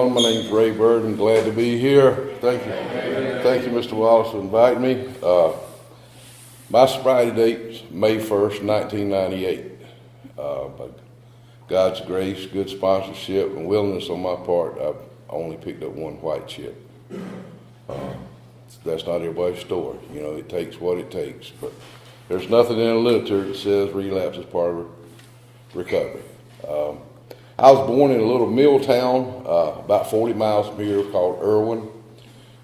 everyone. My name's Ray Bird. I'm glad to be here. Thank you. Thank you, Mr. Wallace, for inviting me. My sobriety date's May 1st, 1998. By God's grace, good sponsorship, and willingness on my part, I've only picked up one white chip. That's not everybody's story. You know, it takes what it takes. But there's nothing in the literature that says relapse is part of recovery. I was born in a little mill town about 40 miles from here called Irwin.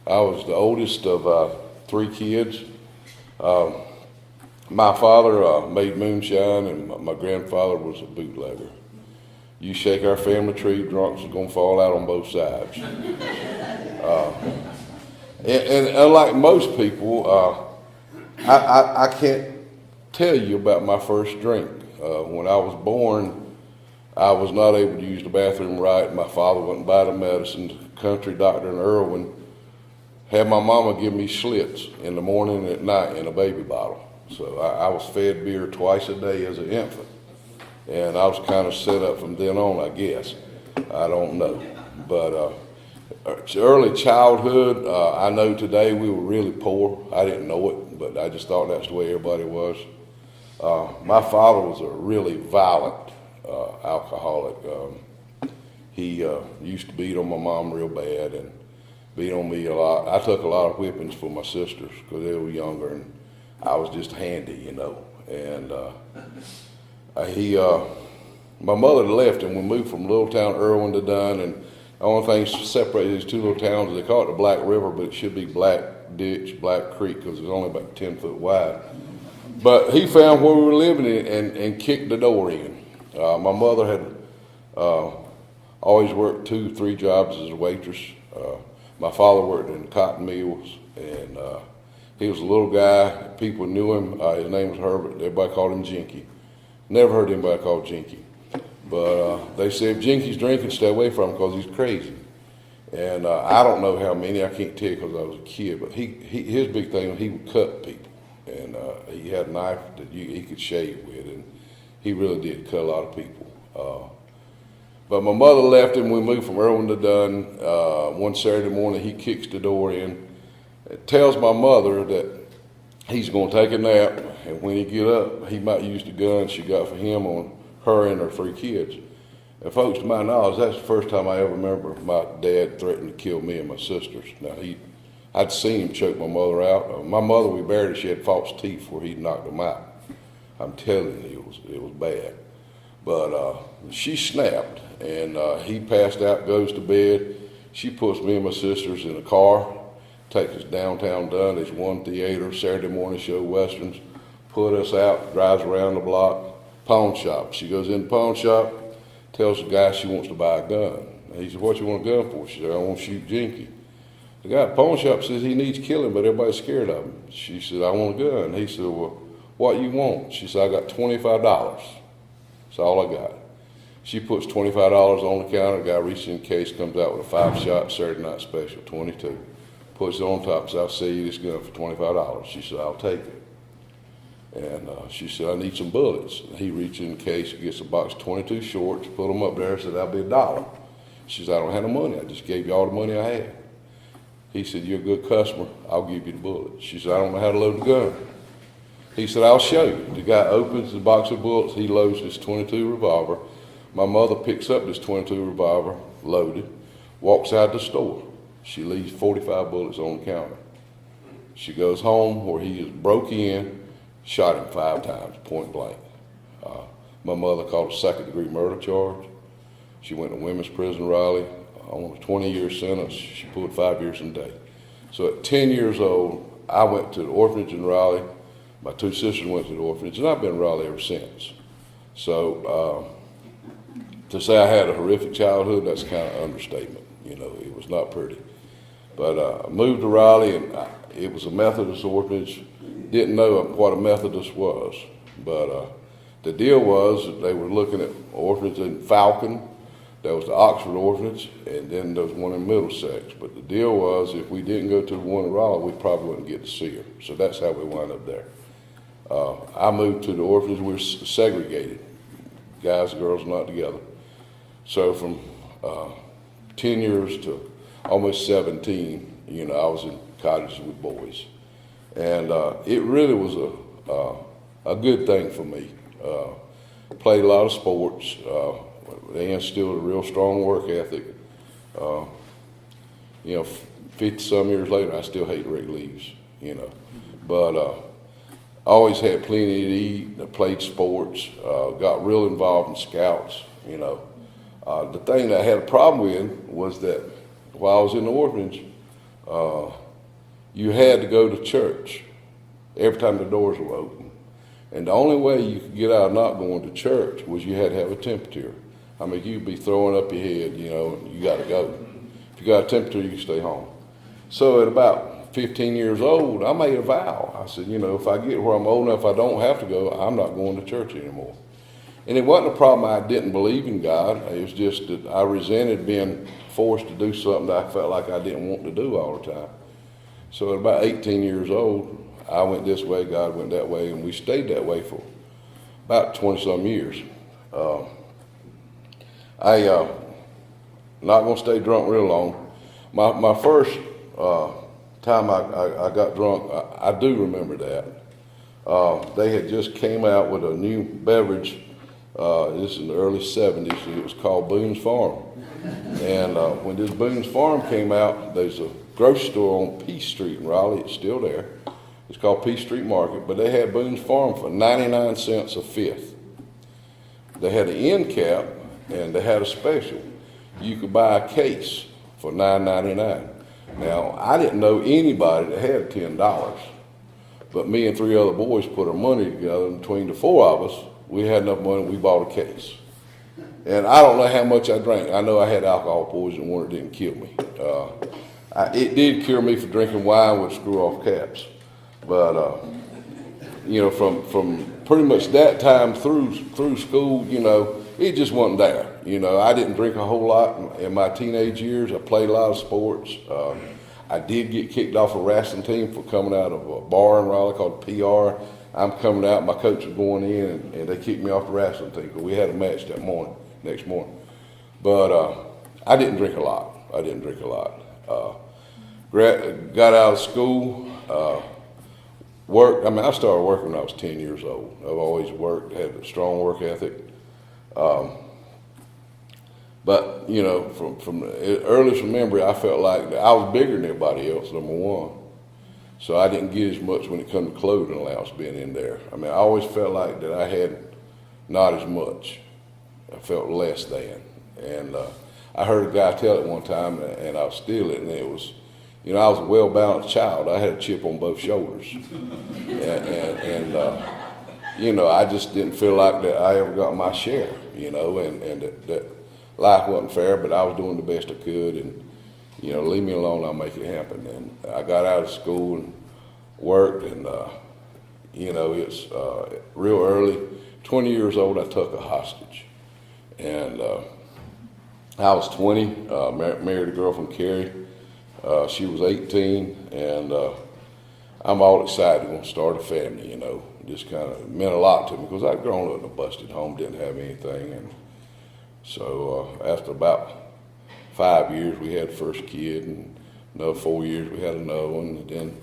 I was the oldest of 3 kids. My father made moonshine, and my grandfather was a bootlegger. You shake our family tree, drunks are going to fall out on both sides. And unlike most people, I can't tell you about my first drink. When I was born, I was not able to use the bathroom right. My father went and buy the medicine. The country doctor in Irwin had my mama give me Schlitz in the morning and at night in a baby bottle. So I was fed beer twice a day as an infant. And I was kind of set up from then on, I guess. I don't know. But early childhood, I know today we were really poor. I didn't know it, but I just thought that's the way everybody was. My father was a really violent alcoholic. He used to beat on my mom real bad and beat on me a lot. I took a lot of whippings for my sisters because they were younger, and I was just handy, you know. And my mother left, and we moved from little town Irwin to Dunn, and the only thing separated these two little towns, they call it the Black River, but it should be Black Ditch, Black Creek, because it's only about 10 foot wide. But he found where we were living and kicked the door in. My mother had always worked 2-3 jobs as a waitress. My father worked in cotton mills, and he was a little guy. People knew him. His name was Herbert. Everybody called him Jinky. Never heard anybody called Jinky. But they said, if Jinky's drinking, stay away from him because he's crazy. And I don't know how many. I can't tell you because I was a kid. But his big thing was he would cut people. And he had a knife that he could shave with. And he really did cut a lot of people. But my mother left him. We moved from Irwin to Dunn. One Saturday morning, he kicks the door in. It tells my mother that he's going to take a nap, and when he get up, he might use the gun she got for him on her and her 3 kids. And folks, to my knowledge, that's the first time I ever remember my dad threatening to kill me and my sisters. Now, I'd seen him choke my mother out. My mother, we buried her. She had false teeth where he knocked them out. I'm telling you, it was bad. But she snapped, and he passed out, goes to bed. She puts me and my sisters in a car, takes us downtown Dunn. There's one theater, Saturday morning show, Westerns. Put us out, drives around the block, pawn shop. She goes in the pawn shop, tells the guy she wants to buy a gun. And he said, what you want a gun for? She said, I want to shoot Jinky. The guy at the pawn shop says he needs killing, but everybody's scared of him. She said, I want a gun. He said, well, what you want? She said, I got $25. That's all I got. She puts $25 on the counter. The guy reaches in the case, comes out with a 5-shot Saturday night special, 22. Puts it on top, says, I'll sell you this gun for $25. She said, I'll take it. And she said, I need some bullets. And he reaches in the case, gets a box of 22 shorts, put them up there, said, that'll be $1. She said, I don't have no money. I just gave you all the money I had. He said, you're a good customer. I'll give you the bullets. She said, I don't know how to load a gun. He said, I'll show you. The guy opens the box of bullets. He loads this 22 revolver. My mother picks up this 22 revolver, loaded, walks out the store. She leaves 45 bullets on the counter. She goes home where he is broke in, shot him 5 times, point blank. My mother called a 2nd-degree murder charge. She went to women's prison, Raleigh, on a 20-year sentence. She pulled 5 years and a day. So at 10 years old, I went to the orphanage in Raleigh. My 2 sisters went to the orphanage, and I've been in Raleigh ever since. So to say I had a horrific childhood, that's kind of an understatement. You know, it was not pretty. But I moved to Raleigh, and it was a Methodist orphanage. Didn't know what a Methodist was. But the deal was that they were looking at orphanages in Falcon. There was the Oxford orphanage, and then there was one in Middlesex. But the deal was if we didn't go to the one in Raleigh, we probably wouldn't get to see her. So that's how we wound up there. I moved to the orphanage. We were segregated. Guys and girls not together. So from 10 years to almost 17, I was in cottages with boys. And it really was a good thing for me. Played a lot of sports. They instilled a real strong work ethic. 50-some years later, I still hate Rick Leaves, But I always had plenty to eat. I played sports, got real involved in scouts, The thing that I had a problem with was that while I was in the orphanage, you had to go to church every time the doors were open. And the only way you could get out of not going to church was you had to have a temperature. I mean, you'd be throwing up your head, you got to go. If you got a temperature, you can stay home. So at about 15 years old, I made a vow. I said, if I get where I'm old enough, I don't have to go, I'm not going to church anymore. And it wasn't a problem I didn't believe in God. It was just that I resented being forced to do something that I felt like I didn't want to do all the time. So at about 18 years old, I went this way, God went that way, and we stayed that way for about 20-some years. Not going to stay drunk real long. My first time I got drunk, I do remember that. They had just came out with a new beverage. This is in the early 70s. It was called Boone's Farm. And when this Boone's Farm came out, there's a grocery store on Peace Street in Raleigh. It's still there. It's called Peace Street Market. But they had Boone's Farm for 99 cents a fifth. They had an end cap, and they had a special. You could buy a case for $9.99. Now, I didn't know anybody that had $10, but me and 3 other boys put our money together, and between the 4 of us, we had enough money, we bought a case. And I don't know how much I drank. I know I had alcohol poisoning when it didn't kill me. It did cure me for drinking wine with screw-off caps. But, from pretty much that time through school, it just wasn't there. I didn't drink a whole lot in my teenage years. I played a lot of sports. I did get kicked off a wrestling team for coming out of a bar in Raleigh called PR. I'm coming out, my coach was going in, and they kicked me off the wrestling team because we had a match next morning. But I didn't drink a lot. Got out of school, worked. I started working when I was 10 years old. I've always worked, had a strong work ethic. But, from the earliest memory, I felt like I was bigger than everybody else, number one. So I didn't get as much when it come to clothing allowance being in there. I always felt like that I had not as much. I felt less than. And I heard a guy tell it one time, and I'll steal it, and it was, I was a well-balanced child. I had a chip on both shoulders. and I just didn't feel like that I ever got my share, and that life wasn't fair, but I was doing the best I could, and, leave me alone, I'll make it happen. And I got out of school and worked, and, it's real early. 20 years old, I took a hostage. And I was 20, married a girl from Cary. She was 18, and I'm all excited to start a family, Just kind of meant a lot to me because I'd grown up in a busted home, didn't have anything. And so after about 5 years, we had the first kid, and another 4 years, we had another one, and then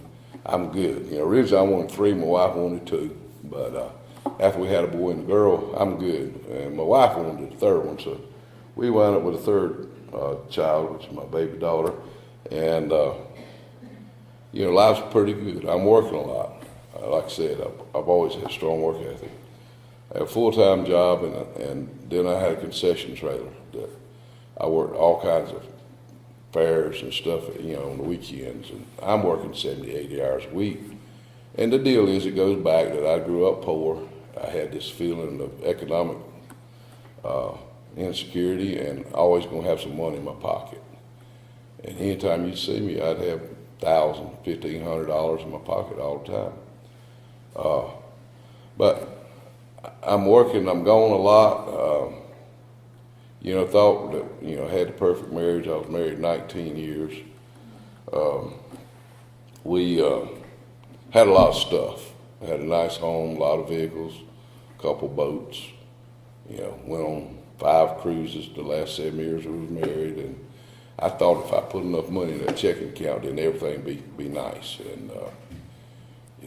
I'm good. Originally I wanted 3, my wife wanted 2, but after we had a boy and a girl, I'm good. And my wife wanted the third one, so we wound up with a third child, which is my baby daughter. And, life's pretty good. I'm working a lot. Like I said, I've always had a strong work ethic. I had a full-time job, and then I had a concession trailer that I worked all kinds of fairs and stuff, on the weekends. And I'm working 70, 80 hours a week. And the deal is, it goes back that I grew up poor. I had this feeling of economic insecurity, and always going to have some money in my pocket. And anytime you'd see me, I'd have $1,000, $1,500 in my pocket all the time. But I'm working, I'm gone a lot. Thought that, had the perfect marriage. I was married 19 years. We had a lot of stuff. I had a nice home, a lot of vehicles, a couple boats. Went on 5 cruises the last 7 years we was married, and I thought if I put enough money in that checking account, then everything be nice, and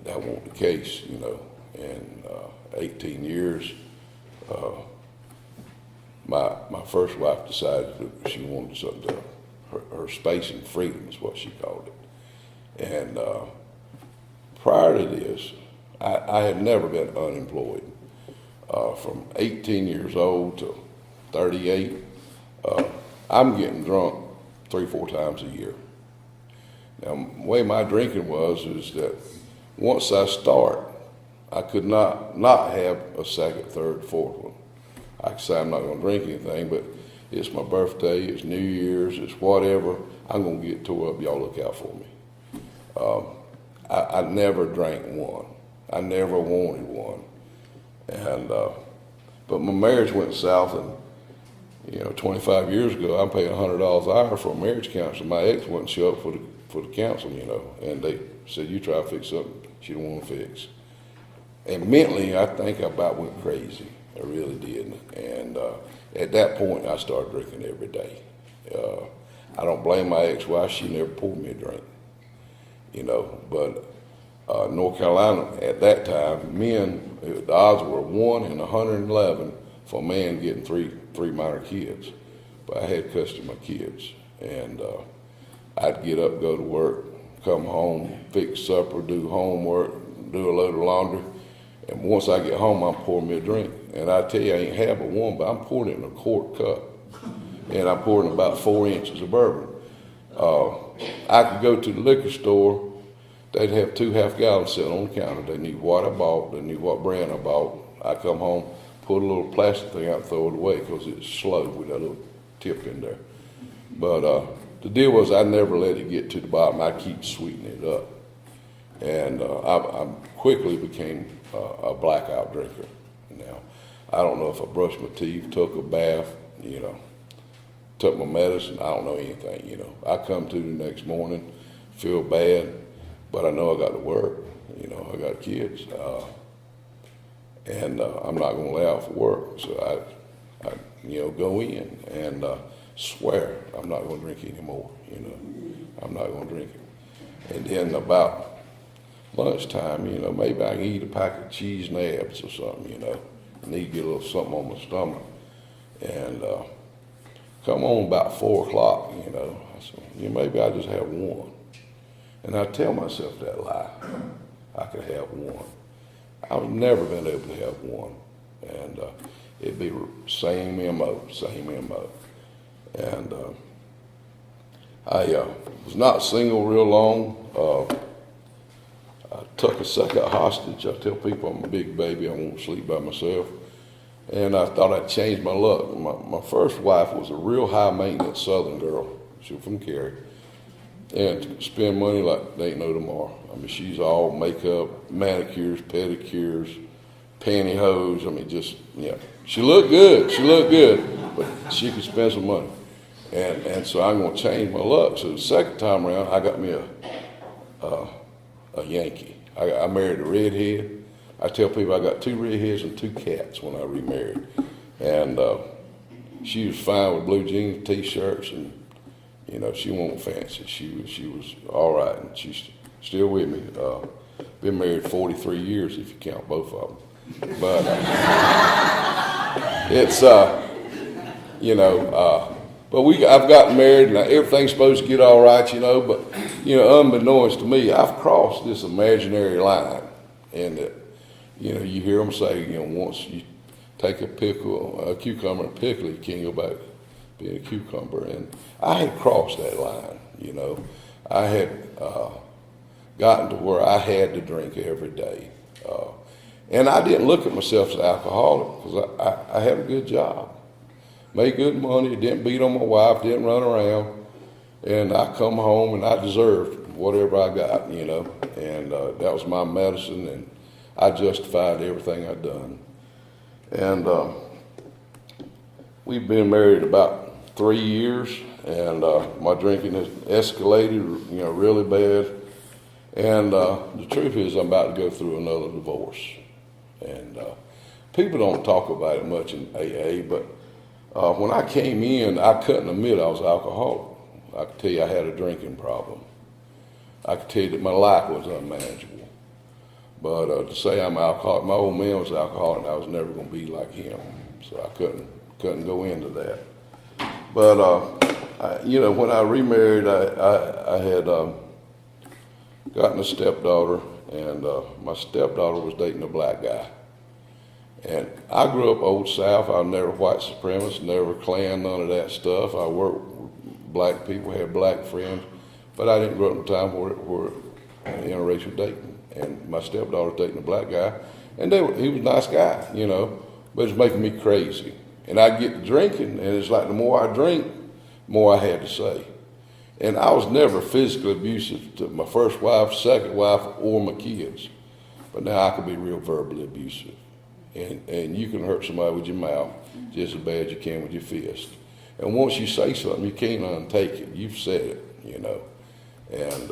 that wasn't the case, you know. And 18 years, my first wife decided that she wanted something. Her space and freedom is what she called it. And prior to this, I had never been unemployed. From 18 years old to 38, I'm getting drunk 3-4 times a year. Now, the way my drinking is that once I start, I could not have a second, third, fourth one. I could say I'm not going to drink anything, but it's my birthday, it's New Year's, it's whatever. I'm going to get tore up. Y'all look out for me. I never drank one. I never wanted one. And but my marriage went south, and 25 years ago, I'm paying $100 an hour for a marriage counselor. My ex wouldn't show up for the counseling, and they said, "You try to fix something she don't want to fix." And mentally, I think I about went crazy. I really did. And at that point, I started drinking every day. I don't blame my ex-wife. She never poured me a drink, But North Carolina at that time, men, the odds were 1 in 111 for a man getting three minor kids. But I had custody of my kids, and I'd get up, go to work, come home, fix supper, do homework, do a load of laundry. And once I get home, I'm pouring me a drink. And I tell you, I ain't have but one, but I'm pouring it in a quart cup. And I'm pouring about 4 inches of bourbon. I could go to the liquor store. They'd have 2 half-gallons sitting on the counter. They knew what I bought. They knew what brand I bought. I come home, put a little plastic thing out and throw it away because it's slow with that little tip in there. But the deal was I never let it get to the bottom. I keep sweetening it up. And I quickly became a blackout drinker. Now, I don't know if I brushed my teeth, took a bath, took my medicine. I don't know anything, I come to the next morning, feel bad, but I know I got to work. I got kids, and I'm not going to lay out for work. So I go in and swear I'm not going to drink anymore. I'm not going to drink it. And then about lunchtime, maybe I can eat a pack of cheese nabs or something, I need to get a little something on my stomach. And come on about 4 o'clock, I said, maybe I just have one. And I tell myself that lie. I could have one. I've never been able to have one. And it'd be same MO. And I was not single real long. I took a second hostage. I tell people I'm a big baby. I won't sleep by myself. And I thought I'd change my luck. My first wife was a real high-maintenance Southern girl. She was from Cary. And spend money like they ain't no tomorrow. I mean, she's all makeup, manicures, pedicures, pantyhose. I mean, she looked good, but she could spend some money. And so I'm going to change my luck. So the second time around, I got me a Yankee. I married a redhead. I tell people I got 2 redheads and 2 cats when I remarried. And she was fine with blue jeans, T-shirts, and she wasn't fancy. She was all right, and she's still with me. Been married 43 years if you count both of them. But it's but I've gotten married, and everything's supposed to get all right, but unbeknownst to me, I've crossed this imaginary line, and you hear them say, once you take a cucumber and pickle it, you can't go back being a cucumber. And I had crossed that line, I had gotten to where I had to drink every day. And I didn't look at myself as an alcoholic because I had a good job, made good money, didn't beat on my wife, didn't run around. And I come home and I deserved whatever I got, and that was my medicine, and I justified everything I'd done. And we've been married about 3 years, and my drinking has escalated, really bad. And the truth is I'm about to go through another divorce. And people don't talk about it much in AA, but when I came in, I couldn't admit I was alcoholic. I could tell you I had a drinking problem. I could tell you that my life was unmanageable. But to say I'm an alcoholic, my old man was an alcoholic, and I was never going to be like him. So I couldn't go into that. But when I remarried, I had gotten a stepdaughter, and my stepdaughter was dating a black guy. And I grew up Old South. I was never white supremacist, never Klan, none of that stuff. I worked with black people, had black friends, but I didn't grow up in a time where interracial dating. And my stepdaughter was dating a black guy, and he was a nice guy, but it was making me crazy. And I'd get to drinking, and it's like the more I drink, the more I had to say. And I was never physically abusive to my first wife, second wife, or my kids. But now I can be real verbally abusive. And you can hurt somebody with your mouth just as bad as you can with your fist. And once you say something, you can't untake it. You've said it, And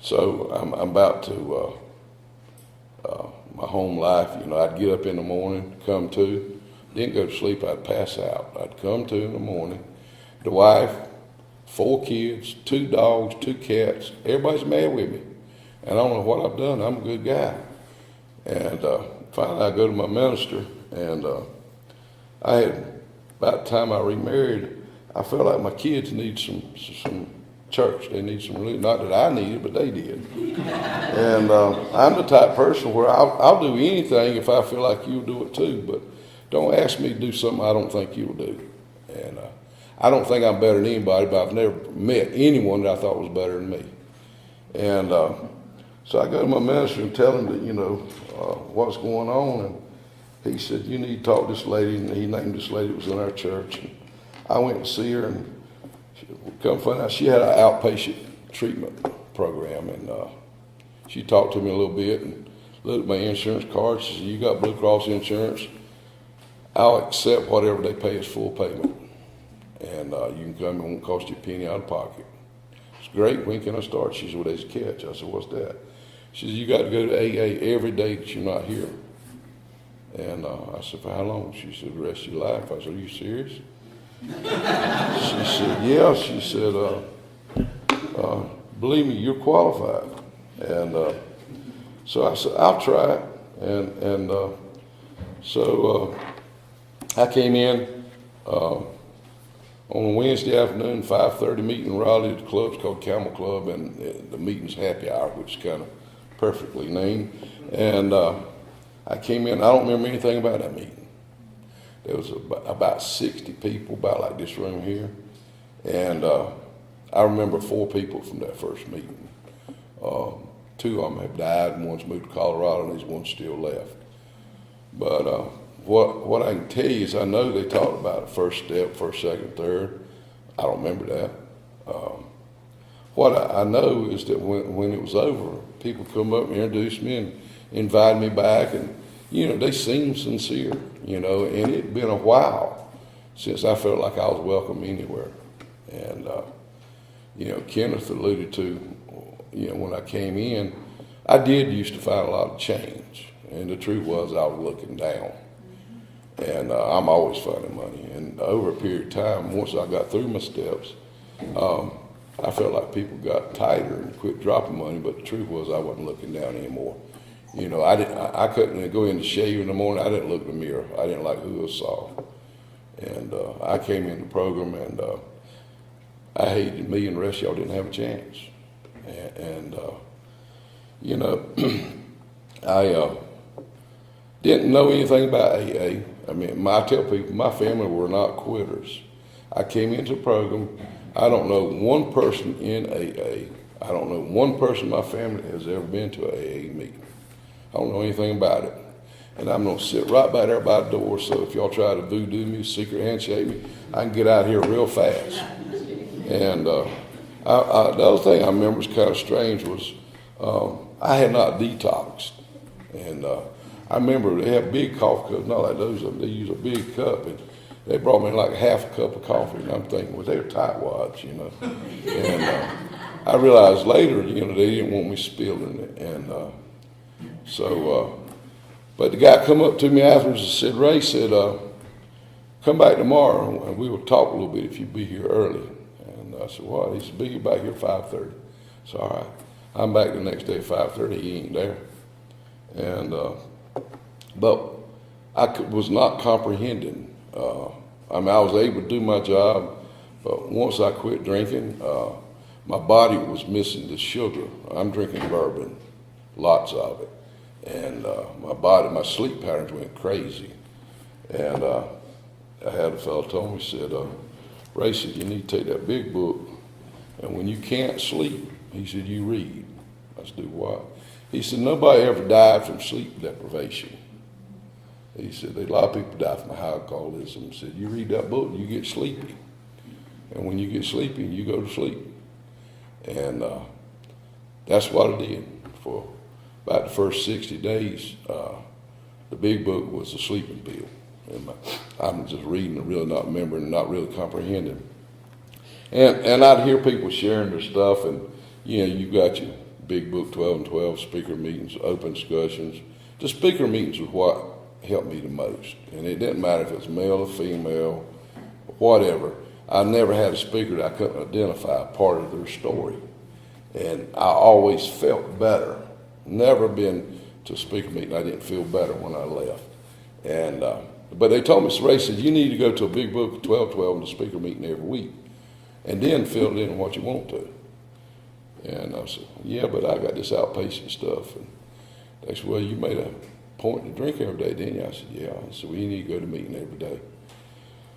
so I'm about to, my home life, I'd get up in the morning, come to, didn't go to sleep, I'd pass out. I'd come to in the morning, the wife, 4 kids, 2 dogs, 2 cats, everybody's mad with me. And I don't know what I've done, I'm a good guy. And finally I go to my minister, and I had, about the time I remarried, I felt like my kids need some church. They need some religion. Not that I needed, but they did. And I'm the type of person where I'll do anything if I feel like you'll do it too, but don't ask me to do something I don't think you'll do. And I don't think I'm better than anybody, but I've never met anyone that I thought was better than me. And so I go to my minister and tell him that, what's going on, and he said, you need to talk to this lady, and he named this lady that was in our church. And I went to see her, and come find out she had an outpatient treatment program, and she talked to me a little bit and looked at my insurance card. She said, you got Blue Cross insurance, I'll accept whatever they pay as full payment, and you can come, it won't cost you a penny out of pocket. It's great, when can I start? She said, well, there's a catch. I said, what's that? She said, you got to go to AA every day that you're not here. And I said, for how long? She said, the rest of your life. I said, are you serious? She said, yeah. She said, believe me, you're qualified. And so I said, I'll try it. And so I came in on a Wednesday afternoon, 5:30 meeting in Raleigh. The club's called Camel Club, and the meeting's happy hour, which is kind of perfectly named. And I came in, I don't remember anything about that meeting. There was about 60 people, about like this room here. And I remember 4 people from that first meeting. 2 of them have died, and one's moved to Colorado, and there's one still left. But what I can tell you is I know they talked about the first step, first, second, third. I don't remember that. What I know is that when it was over, people come up and introduced me and invited me back, and they seemed sincere, and it'd been a while since I felt like I was welcome anywhere. And Kenneth alluded to, when I came in, I did used to find a lot of change, and the truth was I was looking down. And I'm always finding money, and over a period of time, once I got through my steps, I felt like people got tighter and quit dropping money, but the truth was I wasn't looking down anymore. I couldn't go in to shave in the morning. I didn't look in the mirror. I didn't like who I saw. And I came in the program, and I hated me, and the rest of y'all didn't have a chance. And I didn't know anything about AA. I mean, I tell people, my family were not quitters. I came into the program. I don't know one person in AA. I don't know one person in my family has ever been to an AA meeting. I don't know anything about it. And I'm going to sit right by there by the door, so if y'all try to voodoo me, secret handshake me, I can get out of here real fast. And the other thing I remember was kind of strange was I had not detoxed. And I remember they have big coffee cups, not like those of them. They use a big cup, and they brought me like half a cup of coffee, and I'm thinking, well, they're tightwads, And I realized later, they didn't want me spilling it. And but the guy come up to me afterwards and said, Ray said, come back tomorrow, and we will talk a little bit if you be here early. And I said, what? He said, be back here at 5:30. So, all right. I'm back the next day at 5:30. He ain't there. And, but was not comprehending. I mean, I was able to do my job, but once I quit drinking, my body was missing the sugar. I'm drinking bourbon, lots of it. And my sleep patterns went crazy. And I had a fellow told me, he said, Ray said, you need to take that big book, and when you can't sleep, he said, you read. I said, do what? He said, nobody ever died from sleep deprivation. He said, a lot of people die from alcoholism. He said, you read that book, you get sleepy. And when you get sleepy, you go to sleep. And that's what I did for about the first 60 days. The big book was a sleeping pill. And I'm just reading and really not remembering, not really comprehending. And I'd hear people sharing their stuff, and you got your big book 12 and 12, speaker meetings, open discussions. The speaker meetings was what helped me the most. And it didn't matter if it was male or female, whatever. I never had a speaker that I couldn't identify part of their story. And I always felt better. Never been to a speaker meeting I didn't feel better when I left. And but they told me, Ray said, you need to go to a big book 12 and a speaker meeting every week, and then fill it in what you want to. And I said, yeah, but I got this outpatient stuff. And they said, well, you made a point to drink every day, didn't you? I said, yeah. I said, well, you need to go to a meeting every day.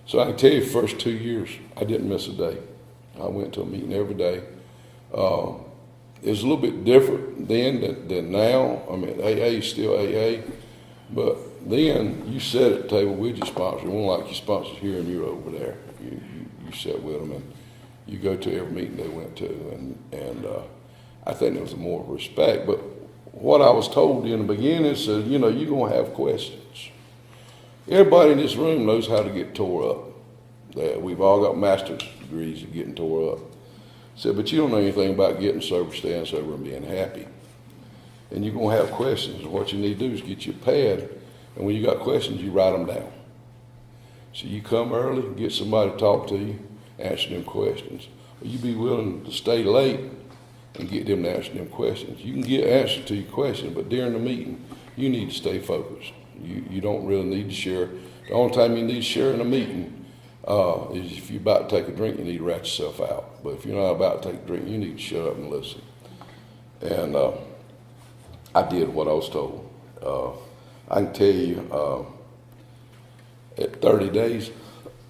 So I can tell you, the first 2 years, I didn't miss a day. I went to a meeting every day. It was a little bit different then than now. I mean, AA is still AA, but then you sit at the table with your sponsor. It wasn't like your sponsor's here and you're over there. You sit with them, and you go to every meeting they went to, and I think there was more respect. But what I was told in the beginning is, you're going to have questions. Everybody in this room knows how to get tore up. That we've all got master's degrees of getting tore up. Said, but you don't know anything about getting sober, staying sober, and being happy. And you're going to have questions. What you need to do is get your pad, and when you got questions, you write them down. So you come early, get somebody to talk to you, answer them questions. Or you be willing to stay late and get them to answer them questions. You can get answers to your questions, but during the meeting, you need to stay focused. You don't really need to share. The only time you need to share in a meeting is if you're about to take a drink, you need to rat yourself out. But if you're not about to take a drink, you need to shut up and listen. And I did what I was told. I can tell you, at 30 days,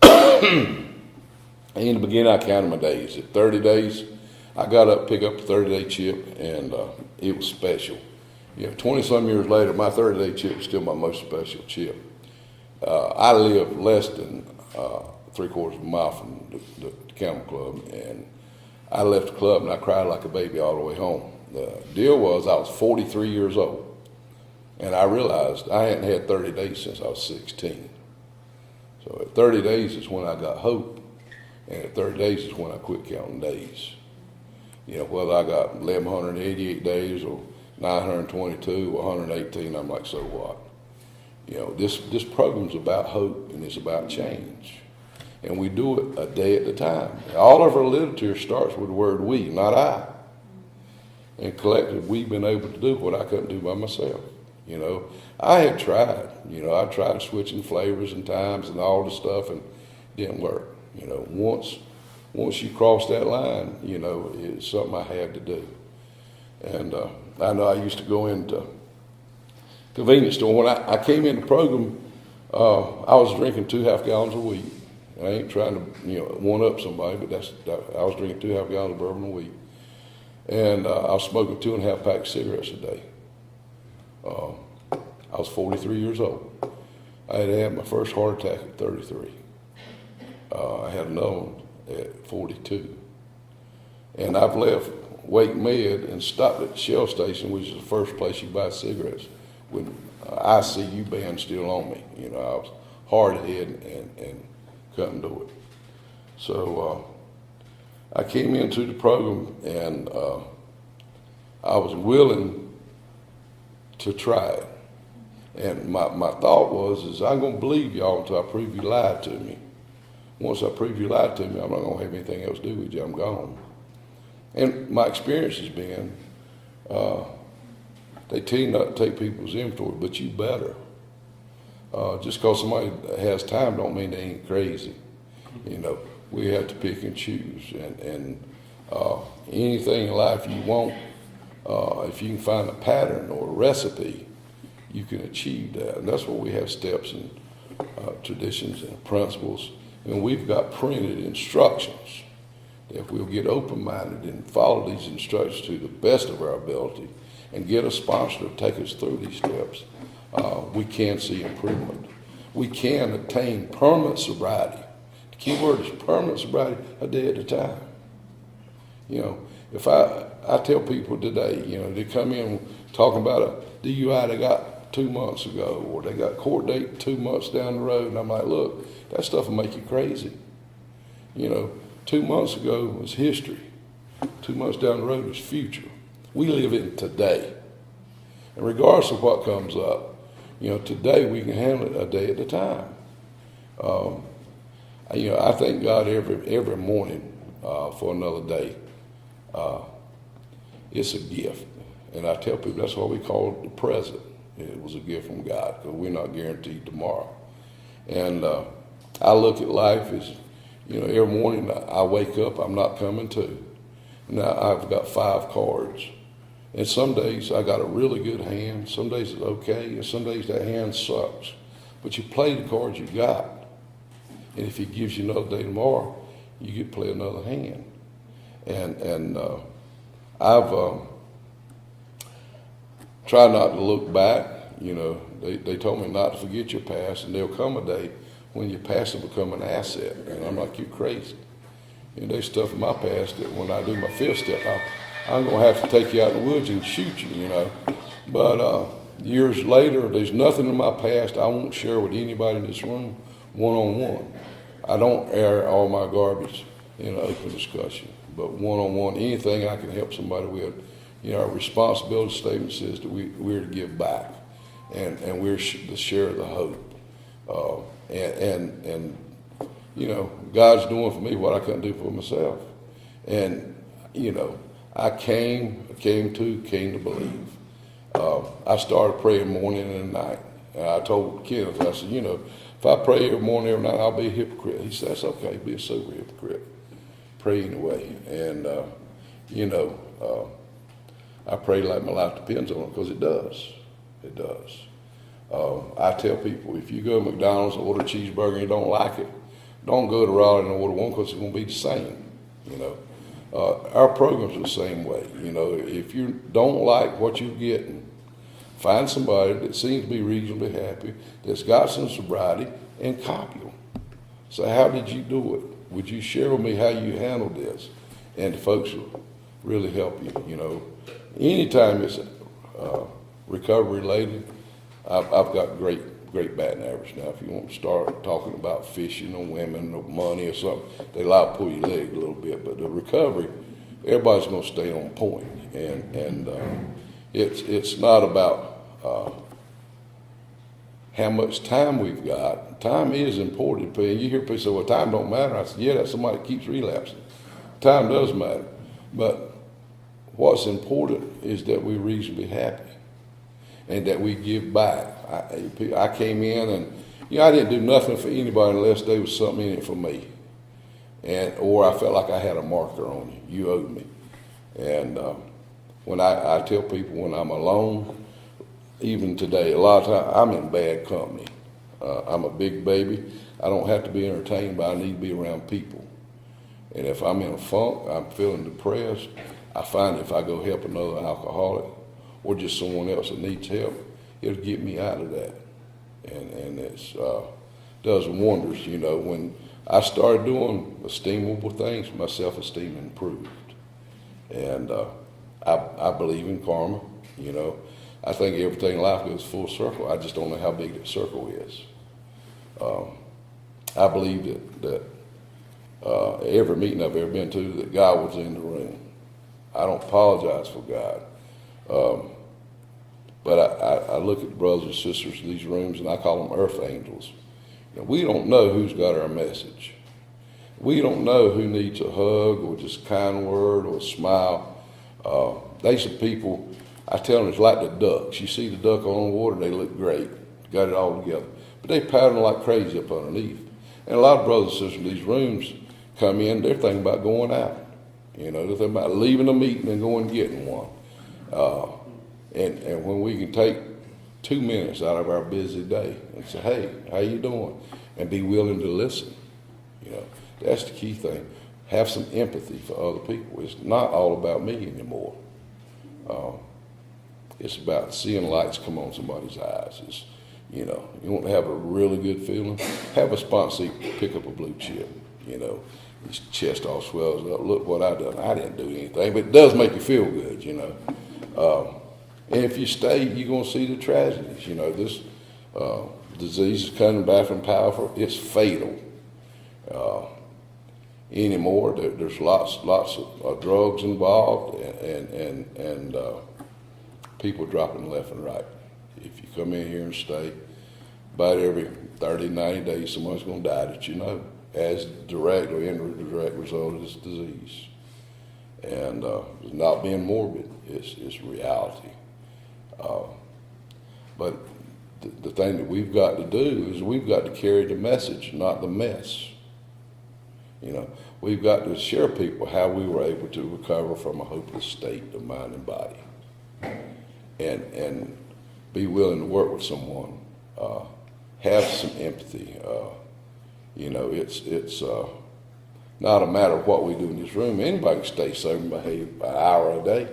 in the beginning I counted my days. At 30 days, I got up, pick up the 30-day chip, and it was special. 20-some years later, my 30-day chip is still my most special chip. I live less than 3/4 of a mile from the Camel Club, and I left the club and I cried like a baby all the way home. The deal was I was 43 years old, and I realized I hadn't had 30 days since I was 16. So at 30 days is when I got hope, and at 30 days is when I quit counting days. Whether I got 1,188 days or 922 or 118, I'm like, so what? This program's about hope, and it's about change. And we do it a day at a time. All of our literature starts with the word we, not I. And collectively, we've been able to do what I couldn't do by myself. I had tried. I tried switching flavors and times and all this stuff, and it didn't work. Once you cross that line, it's something I had to do. And I know I used to go into convenience store. When I came in the program, I was drinking 2.5 gallons a week. I ain't trying to, one up somebody, but I was drinking 2.5 gallons of bourbon a week. And I was smoking 2.5 packs of cigarettes a day. I was 43 years old. I had my first heart attack at 33. I had another one at 42. And I've left Wake Med and stopped at the Shell station, which is the first place you buy cigarettes, with ICU band still on me. I was hard head and couldn't do it. So I came into the program, and I was willing to try it. And my thought was, I'm going to believe y'all until I prove you lied to me. once I prove you lied to me, I'm not going to have anything else to do with you. I'm gone. And my experience has been, they tell you not to take people's inventory, but you better. Just because somebody has time don't mean they ain't crazy. You know, we have to pick and choose. And anything in life you want, if you can find a pattern or a recipe, you can achieve that. And that's what we have, steps and traditions and principles. And we've got printed instructions. If we'll get open-minded and follow these instructions to the best of our ability and get a sponsor to take us through these steps, we can see improvement. We can attain permanent sobriety. The key word is permanent sobriety, a day at a time. You know, if I tell people today, you know, they come in talking about a DUI they got 2 months ago, or they got court date 2 months down the road, and I'm like, look, that stuff will make you crazy. You know, 2 months ago was history. 2 months down the road is future. We live in today. And regardless of what comes up, you know, today we can handle it a day at a time. You know, I thank God every morning for another day. It's a gift. And I tell people that's why we call it the present. It was a gift from God, because we're not guaranteed tomorrow. And I look at life as, you know, every morning I wake up, I'm not coming to. Now I've got 5 cards. And some days I got a really good hand, some days it's okay, and some days that hand sucks. But you play the cards you got. And if he gives you another day tomorrow, you get to play another hand. And I've tried not to look back. You know, they told me not to forget your past, and there'll come a day when your past will become an asset. And I'm like, you crazy. And there's stuff in my past that when I do my 5th step, I'm going to have to take you out in the woods and shoot you, you know. But years later, there's nothing in my past I won't share with anybody in this room one-on-one. I don't air all my garbage in an open discussion, but one-on-one, anything I can help somebody with. You know, our responsibility statement says that we're to give back, and we're to share the hope. And you know, God's doing for me what I couldn't do for myself. And, you know, I came to believe. I started praying morning and night. And I told Kenneth, I said, you know, if I pray every morning, every night, I'll be a hypocrite. He said, that's okay, be a sober hypocrite. Pray anyway. And, you know, I pray like my life depends on it, because it does. It does. I tell people, if you go to McDonald's and order a cheeseburger and you don't like it, don't go to Raleigh and order one, because it's going to be the same, you know. Our programs are the same way. You know, if you don't like what you're getting, find somebody that seems to be reasonably happy, that's got some sobriety, and copy them. So how did you do it? Would you share with me how you handled this? And the folks will really help you, you know. Anytime it's recovery related, I've got great batting average. Now, if you want to start talking about fishing or women or money or something, they like to pull your leg a little bit. But the recovery, everybody's going to stay on point. And it's not about how much time we've got. Time is important. And you hear people say, well, time don't matter. I said, yeah, that's somebody that keeps relapsing. Time does matter. But what's important is that we're reasonably happy and that we give back. I came in and, you know, I didn't do nothing for anybody unless there was something in it for me. Or I felt like I had a marker on you. You owed me. And when I tell people when I'm alone, even today, a lot of times I'm in bad company. I'm a big baby. I don't have to be entertained, but I need to be around people. And if I'm in a funk, I'm feeling depressed, I find if I go help another alcoholic or just someone else that needs help, it'll get me out of that. And it's does wonders, you know. When I started doing esteemable things, my self-esteem improved. And I believe in karma, you know. I think everything in life goes full circle. I just don't know how big that circle is. I believe that every meeting I've ever been to, that God was in the room. I don't apologize for God. But I look at the brothers and sisters in these rooms, and I call them earth angels. You know, we don't know who's got our message. we don't know who needs a hug or just a kind word or a smile. There's some people, I tell them it's like the ducks. You see the duck on the water, they look great, got it all together. But they paddling like crazy up underneath. And a lot of brothers and sisters in these rooms come in, they're thinking about going out. They're thinking about leaving a meeting and going and getting one. And when we can take 2 minutes out of our busy day and say, hey, how you doing? And be willing to listen. That's the key thing. Have some empathy for other people. It's not all about me anymore. It's about seeing lights come on somebody's eyes. It's, you want to have a really good feeling, have a sponsor pick up a blue chip. His chest all swells up. Look what I done. I didn't do anything, but it does make you feel good, And if you stay, you're going to see the tragedies. This disease is coming back from powerful. It's fatal. Anymore, there's lots of drugs involved, and people dropping left and right. If you come in here and stay, about every 30, 90 days, someone's going to die that you know, as direct or indirect result of this disease. And it's not being morbid, it's reality. But the thing that we've got to do is we've got to carry the message, not the mess. We've got to share people how we were able to recover from a hopeless state of mind and body, and be willing to work with someone, have some empathy. It's not a matter of what we do in this room. Anybody can stay sober and behave an hour a day.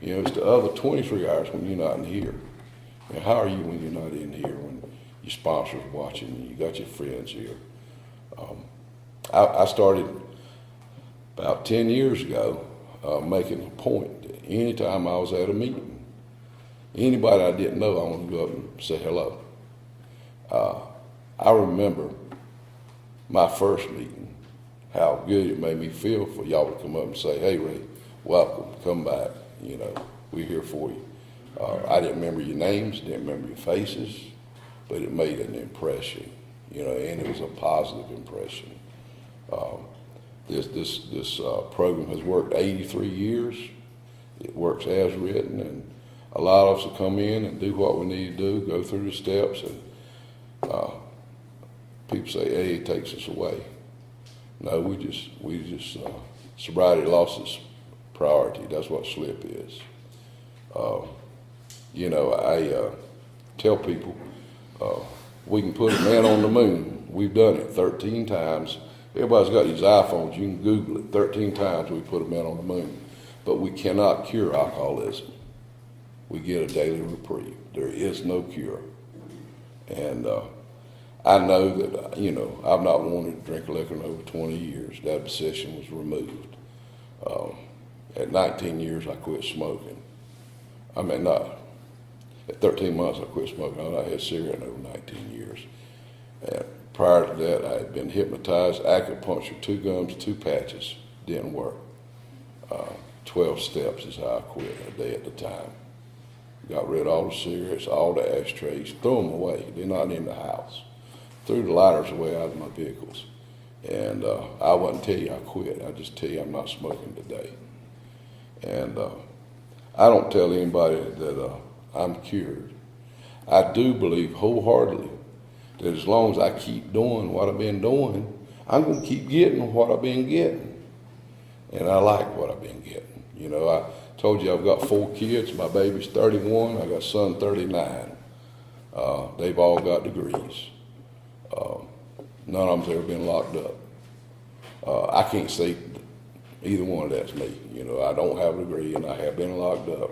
It's the other 23 hours when you're not in here. How are you when you're not in here, when your sponsor's watching and you got your friends here? I started about 10 years ago making a point that anytime I was at a meeting, anybody I didn't know, I wanted to go up and say hello. I remember my first meeting, how good it made me feel for y'all to come up and say, hey, Ray, welcome, come back, we're here for you. I didn't remember your names, didn't remember your faces, but it made an impression, and it was a positive impression. This program has worked 83 years. It works as written, and a lot of us will come in and do what we need to do, go through the steps, and people say, hey, it takes us away. No, we just sobriety lost its priority. That's what SLIP is. I tell people we can put a man on the moon. We've done it 13 times. Everybody's got these iPhones. You can Google it. 13 times we put a man on the moon. But we cannot cure alcoholism. We get a daily reprieve. There is no cure. And I know that, I've not wanted to drink liquor in over 20 years. That obsession was removed. At 19 years, I quit smoking. At 13 months, I quit smoking. I had a cigarette in over 19 years. And prior to that, I had been hypnotized, acupuncture, 2 gums, 2 patches. Didn't work. 12 steps is how I quit a day at a time. Got rid of all the cigarettes, all the ashtrays, threw them away. They're not in the house. Threw the lighters away out of my vehicles. And I wouldn't tell you I quit. I just tell you I'm not smoking today. And I don't tell anybody that I'm cured. I do believe wholeheartedly that as long as I keep doing what I've been doing, I'm going to keep getting what I've been getting. And I like what I've been getting. I told you I've got 4 kids. My baby's 31. I got a son 39. They've all got degrees. None of them's ever been locked up. I can't say either one of that's me. I don't have a degree and I have been locked up.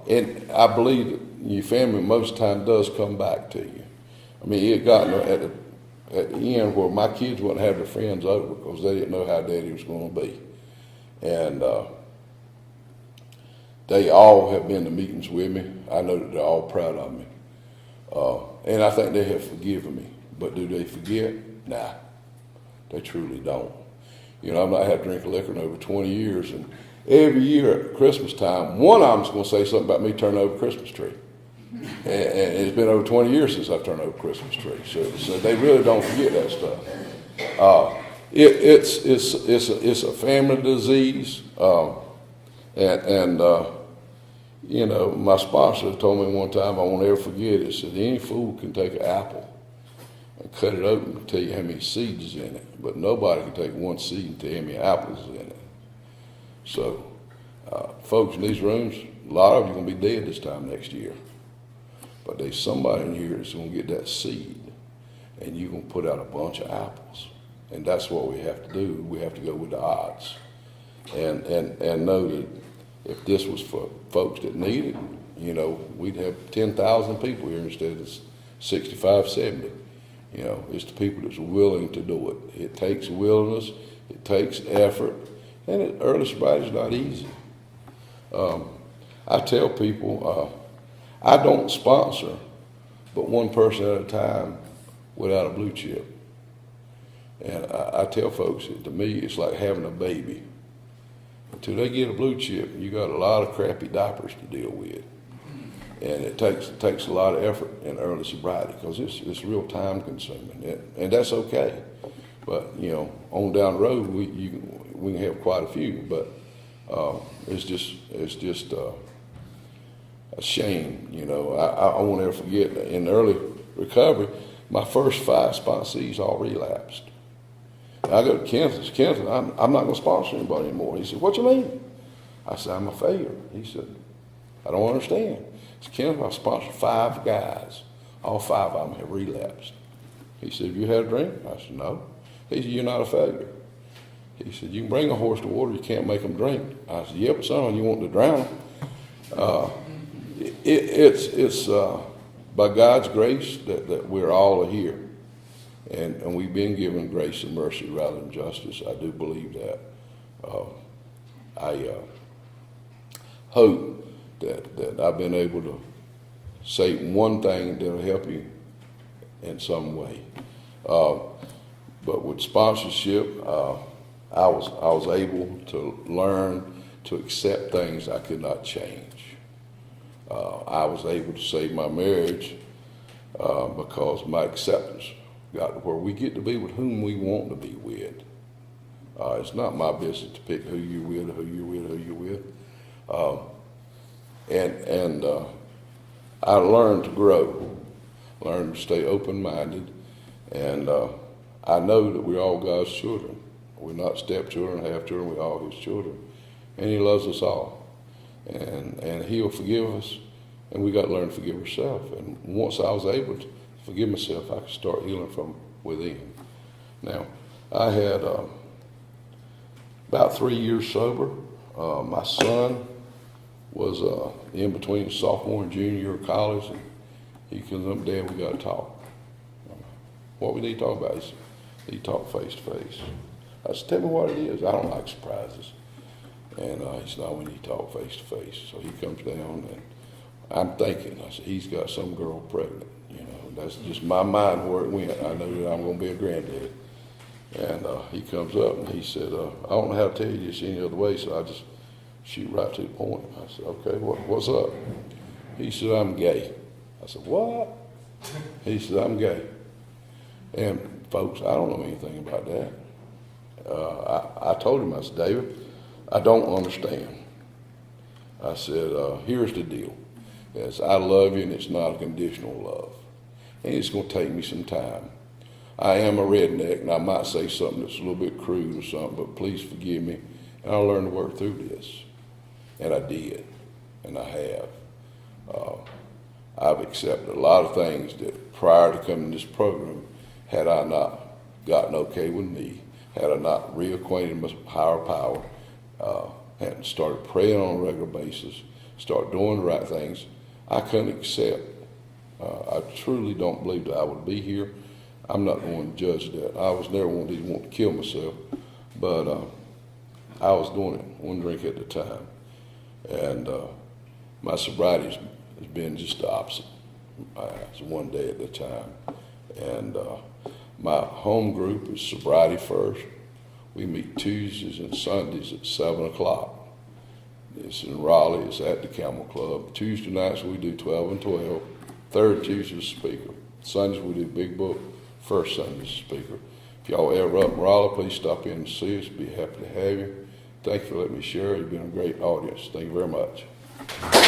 And I believe that your family most time does come back to you. It got at the end where my kids wouldn't have their friends over because they didn't know how Daddy was going to be. And they all have been to meetings with me. I know that they're all proud of me. And I think they have forgiven me. But do they forget? Nah, they truly don't. I've not had to drink liquor in over 20 years. And every year at Christmas time, one of them's going to say something about me turning over a Christmas tree. And it's been over 20 years since I've turned over a Christmas tree. So they really don't forget that stuff. It's a family disease, and you know, my sponsor told me one time, I won't ever forget it, said any fool can take an apple and cut it open and tell you how many seeds is in it, but nobody can take one seed and tell you how many apples is in it. So, folks in these rooms, a lot of you are going to be dead this time next year. But there's somebody in here that's going to get that seed, and you're going to put out a bunch of apples. And that's what we have to do. We have to go with the odds. And know that if this was for folks that need it, you know, we'd have 10,000 people here instead of 65, 70. You know, it's the people that's willing to do it. It takes willingness, it takes effort, and early sobriety is not easy. I tell people, I don't sponsor but one person at a time without a blue chip. And I tell folks that to me, it's like having a baby. Until they get a blue chip, you got a lot of crappy diapers to deal with. And it takes a lot of effort in early sobriety because it's real time consuming. And that's okay. But, you know, on down the road, we can have quite a few. But it's just a shame, you know. I won't ever forget, in early recovery, my first 5 sponsees all relapsed. I go to Kenneth, I'm not going to sponsor anybody anymore. He said, what you mean? I said, I'm a failure. He said, I don't understand. I said, Kenneth, I sponsored 5 guys. All 5 of them have relapsed. He said, have you had a drink? I said, no. He said, you're not a failure. He said, you can bring a horse to water, you can't make them drink. I said, yeah, but son, you want to drown them. It's by God's grace that we're all here. And we've been given grace and mercy rather than justice. I do believe that. I hope that I've been able to say one thing that'll help you in some way. But with sponsorship, I was able to learn to accept things I could not change. I was able to save my marriage because my acceptance got to where we get to be with whom we want to be with. It's not my business to pick who you're with, who you're with, who you're with. And I learned to grow, learned to stay open-minded, and I know that we're all God's children. We're not stepchildren, half-children, we're all His children. And He loves us all. And He'll forgive us, and we got to learn to forgive ourselves. And once I was able to forgive myself, I could start healing from within. Now, I had about 3 years sober. My son was in between sophomore and junior year of college, and he comes up, Dad, we got to talk. What we need to talk about is he talk face to face. I said, tell me what it is. I don't like surprises. And he said, no, we need to talk face to face. So he comes down, and I'm thinking, I said, he's got some girl pregnant. You know, that's just my mind where it went. I know that I'm going to be a granddad. And he comes up, and he said, I don't know how to tell you this any other way, so I just shoot right to the point. I said, okay, what's up? He said, I'm gay. I said, what? He said, I'm gay. And folks, I don't know anything about that. I told him, I said, David, I don't understand. I said, here's the deal. Yes, I love you, and it's not a conditional love. And it's going to take me some time. I am a redneck, and I might say something that's a little bit crude or something, but please forgive me. And I'll learn to work through this. And I did, and I have. I've accepted a lot of things that prior to coming to this program, had I not gotten okay with me, had I not reacquainted with higher power, had started praying on a regular basis, start doing the right things, I couldn't accept. I truly don't believe that I would be here. I'm not going to judge that. I was never one to want to kill myself, but I was doing it one drink at a time. And my sobriety has been just the opposite. It's one day at a time. And my home group is Sobriety First. We meet Tuesdays and Sundays at 7 o'clock. It's in Raleigh. It's at the Camel Club. Tuesday nights we do 12 and 12. Third Tuesday is speaker. Sundays we do Big Book. First Sunday is speaker. If If y'all ever up in Raleigh, please stop in and see us. Be happy to have you. Thank you for letting me share. You've been a great audience. Thank you very much.